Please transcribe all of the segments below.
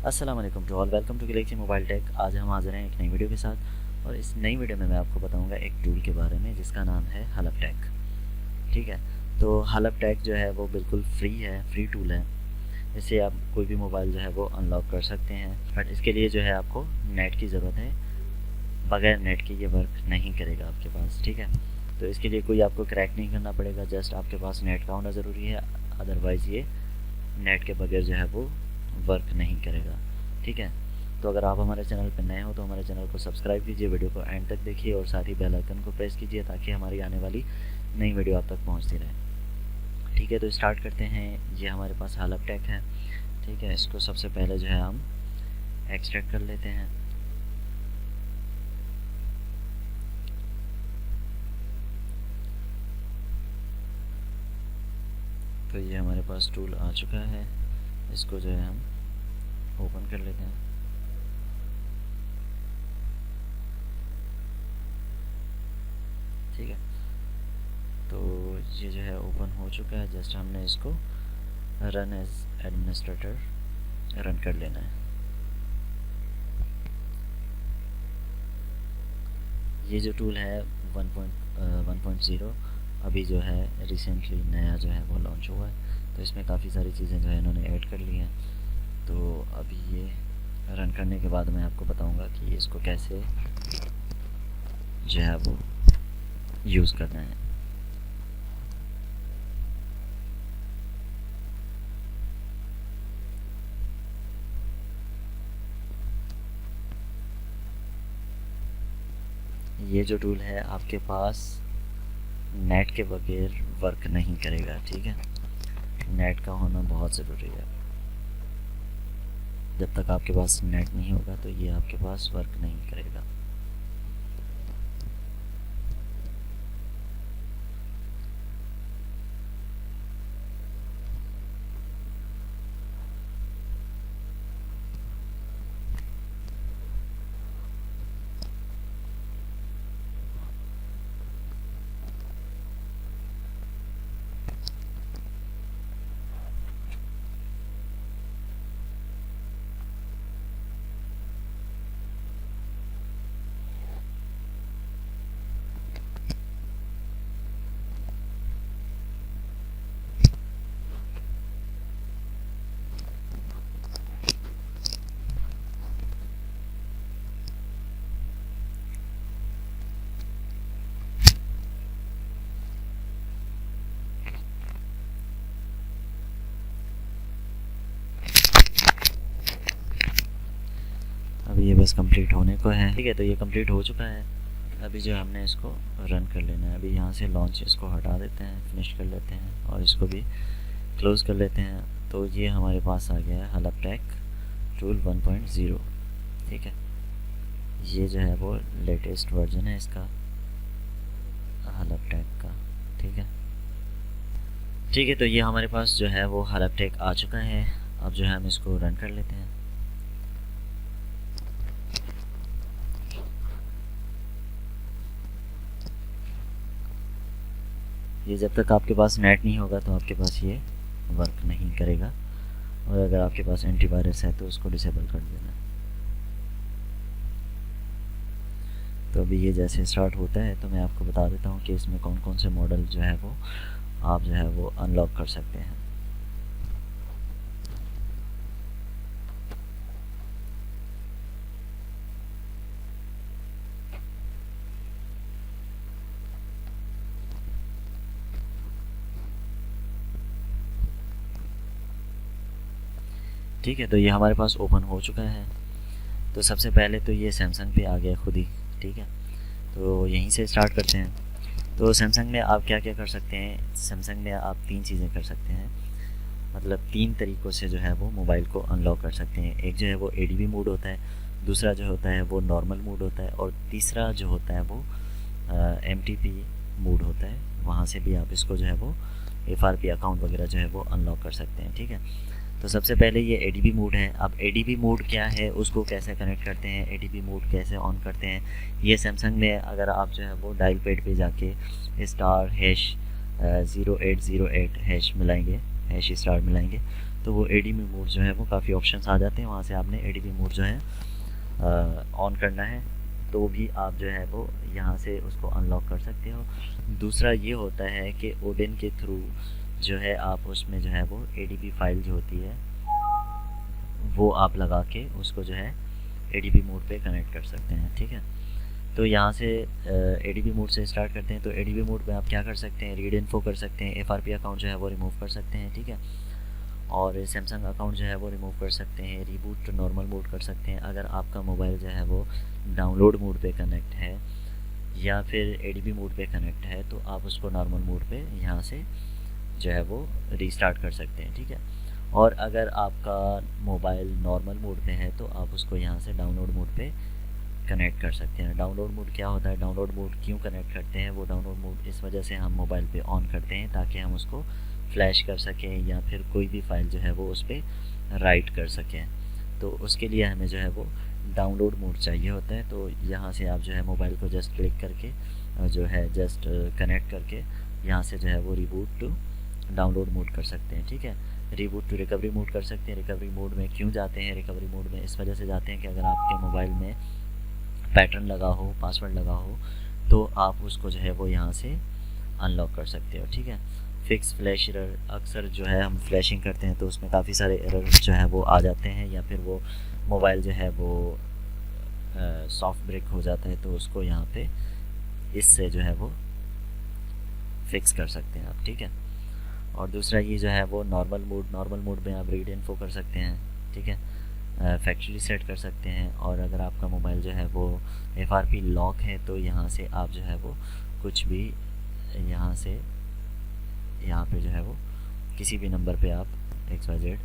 अस्सलाम वालेकुम to all, welcome to Galaxy mobile tech. आज हम हाजिर हैं एक नई वीडियो के साथ और इस नई वीडियो में मैं आपको बताऊंगा एक टूल के बारे में जिसका नाम है हलप टैग। ठीक है, तो हलप टैग जो है वो बिल्कुल फ्री है, फ्री टूल है। इससे आप कोई भी मोबाइल जो है वो अनलॉक कर सकते हैं, बट इसके लिए जो है आपको नेट की ज़रूरत है। बगैर नेट के ये वर्क नहीं करेगा आपके पास। ठीक है, तो इसके लिए कोई आपको क्रैक नहीं करना पड़ेगा, जस्ट आपके पास नेट का होना ज़रूरी है। अदरवाइज़ ये नेट के बगैर जो है वो वर्क नहीं करेगा। ठीक है, तो अगर आप हमारे चैनल पर नए हो तो हमारे चैनल को सब्सक्राइब कीजिए, वीडियो को एंड तक देखिए और साथ ही बेल आइकन को प्रेस कीजिए ताकि हमारी आने वाली नई वीडियो आप तक पहुंचती रहे। ठीक है, तो स्टार्ट करते हैं। ये हमारे पास हलप टैग है। ठीक है, इसको सबसे पहले जो है हम एक्सट्रैक्ट कर लेते हैं। तो ये हमारे पास टूल आ चुका है, इसको जो है हम ओपन कर लेते हैं। ठीक है, तो ये जो है ओपन हो चुका है। जस्ट हमने इसको रन एज एडमिनिस्ट्रेटर रन कर लेना है। ये जो टूल है 1.0 अभी जो है रिसेंटली नया जो है वो लॉन्च हुआ है, तो इसमें काफ़ी सारी चीज़ें जो है इन्होंने ऐड कर ली हैं। तो अभी ये रन करने के बाद मैं आपको बताऊंगा कि इसको कैसे जो है वो यूज़ करना है। ये जो टूल है आपके पास नेट के बगैर वर्क नहीं करेगा। ठीक है, नेट का होना बहुत ज़रूरी है। जब तक आपके पास नेट नहीं होगा तो ये आपके पास वर्क नहीं करेगा। अभी ये बस कंप्लीट होने को है। ठीक है, तो ये कंप्लीट हो चुका है। अभी जो हमने इसको रन कर लेना है। अभी यहाँ से लॉन्च इसको हटा देते हैं, फिनिश कर लेते हैं और इसको भी क्लोज़ कर लेते हैं। तो ये हमारे पास आ गया है हलप टैग टूल 1.0। ठीक है, ये जो है वो लेटेस्ट वर्जन है इसका हलप टैग का। ठीक है, ठीक है, तो ये हमारे पास जो है वो हलप टैग आ चुका है। अब जो है हम इसको रन कर लेते हैं। ये जब तक आपके पास नेट नहीं होगा तो आपके पास ये वर्क नहीं करेगा, और अगर आपके पास एंटीवायरस है तो उसको डिसेबल कर देना। तो अभी ये जैसे स्टार्ट होता है तो मैं आपको बता देता हूँ कि इसमें कौन कौन से मॉडल जो है वो आप जो है वो अनलॉक कर सकते हैं। ठीक है, तो ये हमारे पास ओपन हो चुका है। तो सबसे पहले तो ये सैमसंग पे आ गया खुद ही। ठीक है, तो यहीं से स्टार्ट करते हैं। तो सैमसंग में आप क्या क्या कर सकते हैं। सैमसंग में आप तीन चीज़ें कर सकते हैं, मतलब तीन तरीक़ों से जो है वो मोबाइल को अनलॉक कर सकते हैं। एक जो है वो एडीबी मोड होता है, दूसरा जो होता है वो नॉर्मल मोड होता है, और तीसरा जो होता है वो एमटीपी मोड होता है। वहाँ से भी आप इसको जो है वो एफआरपी अकाउंट वगैरह जो है वो अनलॉक कर सकते हैं। ठीक है, तो सबसे पहले ये एडीबी मोड है। अब एडीबी मोड क्या है, उसको कैसे कनेक्ट करते हैं, एडीबी मोड कैसे ऑन करते हैं, ये सैमसंग में अगर आप जो है वो डायल पैड पे जाके स्टार हैश 0808 हैश मिलाएंगे, हैश स्टार मिलाएंगे तो वो ADB मोड जो है वो काफ़ी ऑप्शंस आ जाते हैं, वहाँ से आपने ADB मोड जो है ऑन करना है, तो भी आप जो है वो यहाँ से उसको अनलॉक कर सकते हो। दूसरा ये होता है कि ओडिन के थ्रू जो है आप उसमें जो है वो ADB फाइल जो होती है वो आप लगा के उसको जो है ADB मोड पे कनेक्ट कर सकते हैं, ठीक है। तो यहाँ से ADB मोड से स्टार्ट करते हैं। तो ADB मोड में आप क्या कर सकते हैं, रीड इन्फो कर सकते हैं, FRP अकाउंट जो है वो रिमूव कर सकते हैं, ठीक है। और सैमसंग अकाउंट जो है वो रिमूव कर सकते हैं, रिबूट नॉर्मल मोड कर सकते हैं। अगर आपका मोबाइल जो है वो डाउनलोड मोड पे कनेक्ट है या फिर ADB मोड पे कनेक्ट है, तो आप उसको नॉर्मल मोड पे यहाँ से जो है वो रीस्टार्ट कर सकते हैं, ठीक है। और अगर आपका मोबाइल नॉर्मल मोड पे है तो आप उसको यहाँ से डाउनलोड मोड पे कनेक्ट कर सकते हैं। डाउनलोड मोड क्या होता है, डाउनलोड मोड क्यों कनेक्ट करते हैं, वो डाउनलोड मोड इस वजह से हम मोबाइल पे ऑन करते हैं ताकि हम उसको फ्लैश कर सकें या फिर कोई भी फाइल जो है वो उस पर राइट कर सकें। तो उसके लिए हमें जो है वो डाउनलोड मोड चाहिए होता है। तो यहाँ से आप जो है मोबाइल को जस्ट क्लिक करके जो है जस्ट कनेक्ट करके यहाँ से जो है वो रिबूट टू डाउनलोड मोड कर सकते हैं, ठीक है। रिबूट टू रिकवरी मोड कर सकते हैं। रिकवरी मोड में क्यों जाते हैं, रिकवरी मोड में इस वजह से जाते हैं कि अगर आपके मोबाइल में पैटर्न लगा हो, पासवर्ड लगा हो, तो आप उसको जो है वो यहाँ से अनलॉक कर सकते हो, ठीक है। फिक्स फ्लैश एरर, अक्सर जो है हम फ्लैशिंग करते हैं तो उसमें काफ़ी सारे एरर जो है वो आ जाते हैं, या फिर वो मोबाइल जो है वो सॉफ्ट ब्रेक हो जाता है, तो उसको यहाँ पे इससे जो है वो फिक्स कर सकते हैं आप, ठीक है। और दूसरा ये जो है वो नॉर्मल मोड में आप रीड इन्फो कर सकते हैं, ठीक है। फैक्ट्री सेट कर सकते हैं। और अगर आपका मोबाइल जो है वो FRP लॉक है तो यहाँ से आप जो है वो कुछ भी यहाँ से यहाँ पे जो है वो किसी भी नंबर पे आप XYZ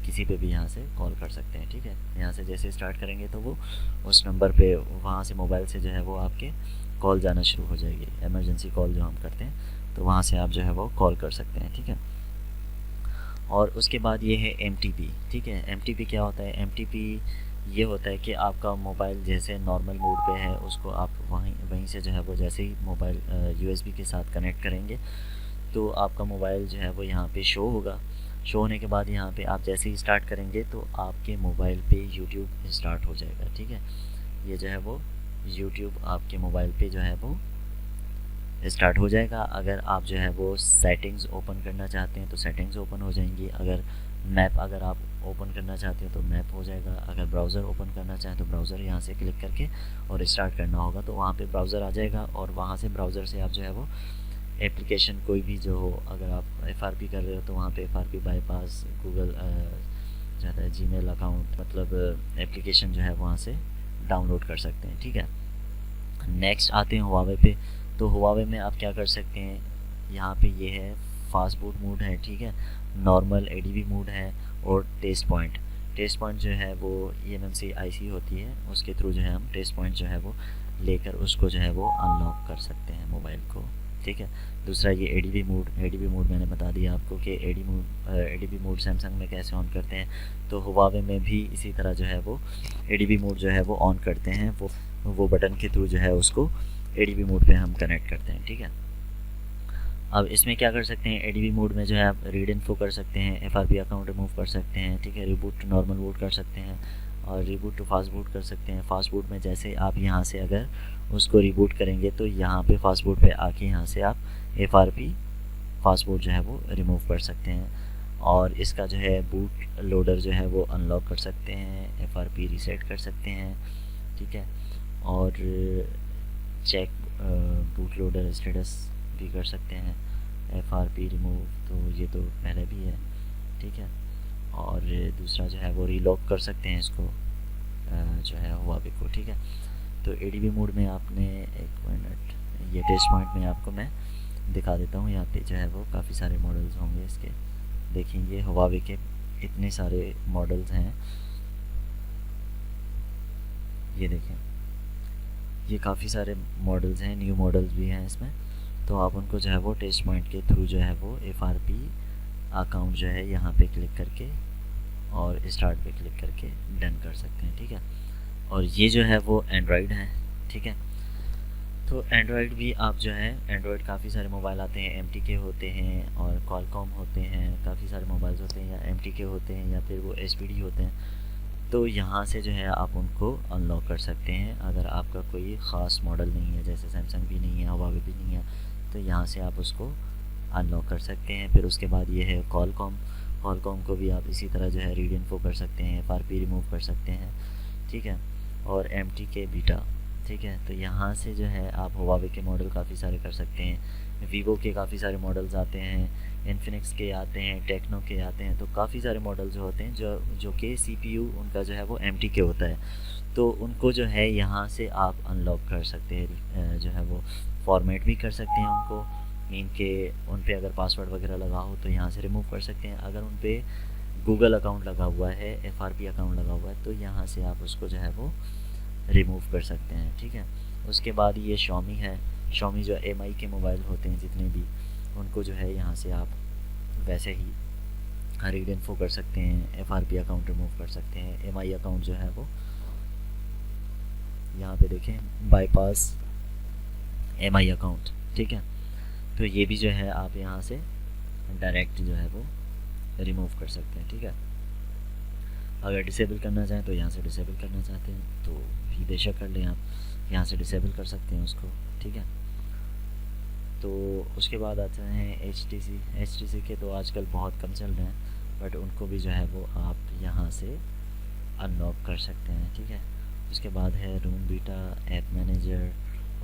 किसी पे भी यहाँ से कॉल कर सकते हैं, ठीक है। यहाँ से जैसे स्टार्ट करेंगे तो वो उस नंबर पे वहाँ से मोबाइल से जो है वो आपके कॉल जाना शुरू हो जाएगी, इमरजेंसी कॉल जो हम करते हैं, तो वहाँ से आप जो है वो कॉल कर सकते हैं, ठीक है। और उसके बाद ये है MTP, ठीक है। MTP क्या होता है, MTP ये होता है कि आपका मोबाइल जैसे नॉर्मल मोड पे है उसको आप वहीं से जो है वो जैसे ही मोबाइल USB के साथ कनेक्ट करेंगे तो आपका मोबाइल जो है वो यहाँ पे शो होगा। शो होने के बाद यहाँ पे आप जैसे ही स्टार्ट करेंगे तो आपके मोबाइल पे YouTube स्टार्ट हो जाएगा, ठीक है। ये जो है वो YouTube आपके मोबाइल पे जो है वो स्टार्ट हो जाएगा। अगर आप जो है वो सेटिंग्स ओपन करना चाहते हैं तो सेटिंग्स ओपन हो जाएंगी। अगर मैप अगर आप ओपन करना चाहते हो तो मैप हो जाएगा। अगर ब्राउज़र ओपन करना चाहें तो ब्राउज़र यहाँ से क्लिक करके और स्टार्ट करना होगा तो वहाँ पे ब्राउज़र आ जाएगा, और वहाँ से ब्राउज़र से आप जो है वो एप्लीकेशन कोई भी जो हो, अगर आप FRP कर रहे हो तो वहाँ पे FRP बाईपास गूगल ज़्यादा Gmail अकाउंट मतलब एप्लीकेशन जो है वहाँ से डाउनलोड कर सकते हैं, ठीक है। नेक्स्ट आते हैं हुआवे पे। तो हुआवे में आप क्या कर सकते हैं, यहाँ पे ये है फास्ट बूट मोड है, ठीक है, नॉर्मल ADB मोड है, और टेस्ट पॉइंट जो है वो eMMC IC होती है, उसके थ्रू जो है हम टेस्ट पॉइंट जो है वो लेकर उसको जो है वो अनलॉक कर सकते हैं मोबाइल को, ठीक है। दूसरा ये ADB मोड मैंने बता दिया आपको कि ADB मोड सैमसंग में कैसे ऑन करते हैं, तो हुआवे में भी इसी तरह जो है वो ADB मोड जो है वो ऑन करते हैं, वो बटन के थ्रू जो है उसको ADB मोड पे हम कनेक्ट करते हैं, ठीक है। अब इसमें क्या कर सकते हैं, ADB मोड में जो है आप रीड इन्फो कर सकते हैं, FRP अकाउंट रिमूव कर सकते हैं, ठीक है। रिबूट टू नॉर्मल बूट कर सकते हैं और रिबूट टू फास्ट बूट कर सकते हैं। फास्ट बूट में जैसे आप यहाँ से अगर उसको रिबूट करेंगे तो यहाँ पे फास्ट बूट पे आके यहाँ से आप FRP फास्ट बूट जो है वो रिमूव कर सकते हैं, और इसका जो है बूट लोडर जो है वो अनलॉक कर सकते हैं, FRP रीसेट कर सकते हैं, ठीक है। और चेक बूट लोडर स्टेटस भी कर सकते हैं, FRP रिमूव तो ये तो पहले भी है, ठीक है। और दूसरा जो है वो रीलॉक कर सकते हैं इसको जो है हुआवे को, ठीक है। तो ADB मोड में आपने एक मिनट, ये टेस्ट पॉइंट में आपको मैं दिखा देता हूँ। यहाँ पे जो है वो काफ़ी सारे मॉडल्स होंगे इसके, देखेंगे हुआवे के इतने सारे मॉडल्स हैं, ये देखें ये काफ़ी सारे मॉडल्स हैं, न्यू मॉडल्स भी हैं इसमें। तो आप उनको जो है वो टेस्ट पॉइंट के थ्रू जो है वो FRP अकाउंट जो है यहाँ पे क्लिक करके और स्टार्ट पे क्लिक करके डन कर सकते हैं, ठीक है। और ये जो है वो एंड्रॉयड है, ठीक है। तो एंड्रॉयड भी आप जो है, एंड्रॉयड काफ़ी सारे मोबाइल आते हैं, एम के होते हैं और कॉलकॉम होते हैं, काफ़ी सारे मोबाइल्स होते हैं, या एम के होते हैं या फिर वो एच होते हैं। तो यहाँ से जो है आप उनको अनलॉक कर सकते हैं। अगर आपका कोई ख़ास मॉडल नहीं है, जैसे सैमसंग भी नहीं है, हुआवे भी नहीं है, तो यहाँ से आप उसको अनलॉक कर सकते हैं। फिर उसके बाद ये है कॉलकॉम। कॉलकॉम को भी आप इसी तरह जो है रीड इन्फो कर सकते हैं, FRP रिमूव कर सकते हैं, ठीक है। और MTK बीटा, ठीक है। तो यहाँ से जो है आप हुआवे के मॉडल काफ़ी सारे कर सकते हैं, वीवो के काफ़ी सारे मॉडल्स आते हैं, इन्फिनिक्स के आते हैं, टेक्नो के आते हैं। तो काफ़ी सारे मॉडल जो होते हैं जो कि CPU उनका जो है वो MTK होता है, तो उनको जो है यहाँ से आप अनलॉक कर सकते हैं, जो है वो फॉर्मेट भी कर सकते हैं उनको। मीन के उन पे अगर पासवर्ड वगैरह लगा हो तो यहाँ से रिमूव कर सकते हैं। अगर उन पे गूगल अकाउंट लगा हुआ है, FRP अकाउंट लगा हुआ है, तो यहाँ से आप उसको जो है वो रिमूव कर सकते हैं, ठीक है। उसके बाद ये Xiaomi है। Xiaomi जो MI के मोबाइल होते हैं जितने भी, उनको जो है यहाँ से आप वैसे ही रीड इन्फो कर सकते हैं, FRP अकाउंट रिमूव कर सकते हैं। MI अकाउंट जो है वो यहाँ पे देखें, बाईपास MI अकाउंट, ठीक है। तो ये भी जो है आप यहाँ से डायरेक्ट जो है वो रिमूव कर सकते हैं, ठीक है। अगर डिसेबल करना चाहें तो यहाँ से डिसेबल करना चाहते हैं तो भी बेशक कर लें, आप यहाँ से डिसेबल कर सकते हैं उसको, ठीक है। तो उसके बाद आते हैं HTC के तो आजकल बहुत कम चल रहे हैं, बट उनको भी जो है वो आप यहाँ से अनलॉक कर सकते हैं, ठीक है। उसके बाद है रूम बीटा, ऐप मैनेजर,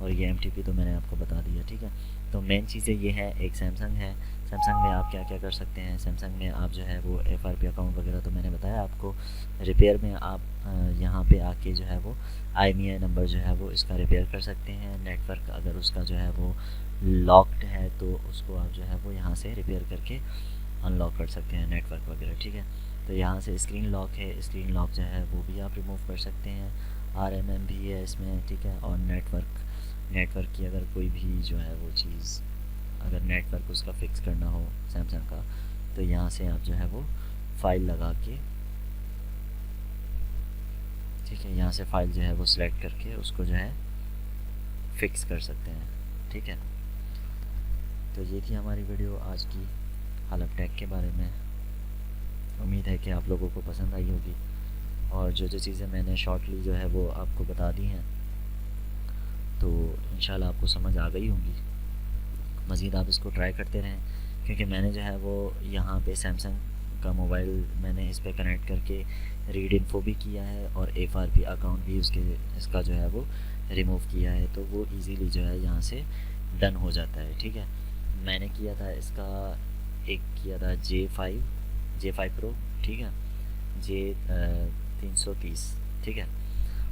और ये MTP तो मैंने आपको बता दिया, ठीक है। तो मेन चीज़ें ये है, एक सैमसंग है। सैमसंग में आप क्या क्या कर सकते हैं, सैमसंग में आप जो है वो FRP अकाउंट वगैरह तो मैंने बताया आपको। रिपेयर में आप यहाँ पे आके जो है वो IMEI नंबर जो है वो इसका रिपेयर कर सकते हैं। नेटवर्क अगर उसका जो है वो लॉक्ड है तो उसको आप जो है वो यहाँ से रिपेयर करके अनलॉक कर सकते हैं, नेटवर्क वगैरह, ठीक है। तो यहाँ से स्क्रीन लॉक है, स्क्रीन लॉक जो है वो भी आप रिमूव कर सकते हैं। RMM भी है इसमें, ठीक है। और नेटवर्क की अगर कोई भी जो है वो चीज़, अगर नेटवर्क उसका फिक्स करना हो सैमसंग का, तो यहाँ से आप जो है वो फाइल लगा के, ठीक है, यहाँ से फाइल जो है वो सिलेक्ट करके उसको जो है फिक्स कर सकते हैं, ठीक है। तो ये थी हमारी वीडियो आज की हलपटेक के बारे में। उम्मीद है कि आप लोगों को पसंद आई होगी, और जो जो चीज़ें मैंने शॉर्टली जो है वो आपको बता दी हैं, तो इंशाल्लाह आपको समझ आ गई होंगी। मज़ीद आप इसको ट्राई करते रहें, क्योंकि मैंने जो है वो यहाँ पे सैमसंग का मोबाइल मैंने इस पर कनेक्ट करके रीड इन्फो भी किया है और FRP अकाउंट भी इसका जो है वो रिमूव किया है, तो वो इजीली जो है यहाँ से डन हो जाता है, ठीक है। मैंने किया था इसका, एक किया था J5 Pro, ठीक है, J330, ठीक है।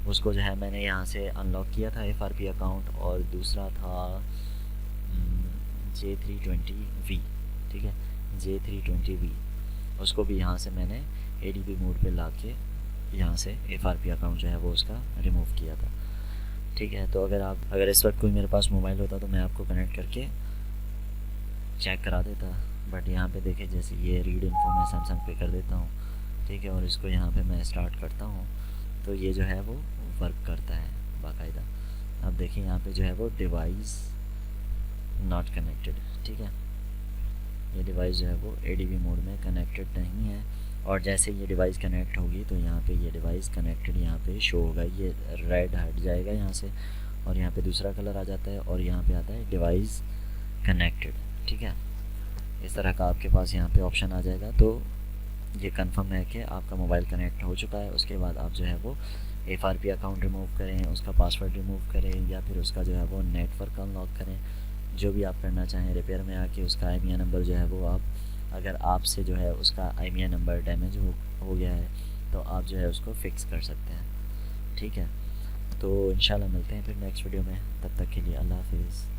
उसको जो है मैंने यहाँ से अनलॉक किया था FRP अकाउंट, और दूसरा था J320V, ठीक है, J320V, उसको भी यहाँ से मैंने ADB मोड पे ला के यहाँ से FRP अकाउंट जो है वो उसका रिमूव किया था, ठीक है। तो अगर इस वक्त कोई मेरे पास मोबाइल होता तो मैं आपको कनेक्ट करके चेक करा देता, बट यहाँ पे देखें, जैसे ये रीड इन्फो मैं सैमसंग पे कर देता हूँ, ठीक है, और इसको यहाँ पे मैं स्टार्ट करता हूँ, तो ये जो है वो वर्क करता है बाकायदा। अब देखिए यहाँ पे जो है वो डिवाइस नॉट कनेक्टेड, ठीक है, ये डिवाइस जो है वो ADB मोड में कनेक्टेड नहीं है। और जैसे ये डिवाइस कनेक्ट होगी तो यहाँ पे ये डिवाइस कनेक्टेड यहाँ पे शो होगा, ये रेड हट जाएगा यहाँ से, और यहाँ पे दूसरा कलर आ जाता है, और यहाँ पे आता है डिवाइस कनेक्टेड, ठीक है। इस तरह का आपके पास यहाँ पे ऑप्शन आ जाएगा, तो ये कंफर्म है कि आपका मोबाइल कनेक्ट हो चुका है। उसके बाद आप जो है वो FRP अकाउंट रिमूव करें, उसका पासवर्ड रिमूव करें, या फिर उसका जो है वो नेटवर्क अनलॉक करें, जो भी आप करना चाहें। रिपेयर में आके उसका IMEI नंबर जो है वो आप, अगर आपसे जो है उसका IMEI नंबर डैमेज हो गया है तो आप जो है उसको फिक्स कर सकते हैं, ठीक है। तो इंशाल्लाह मिलते हैं फिर नेक्स्ट वीडियो में, तब तक के लिए अल्लाह हाफिज़।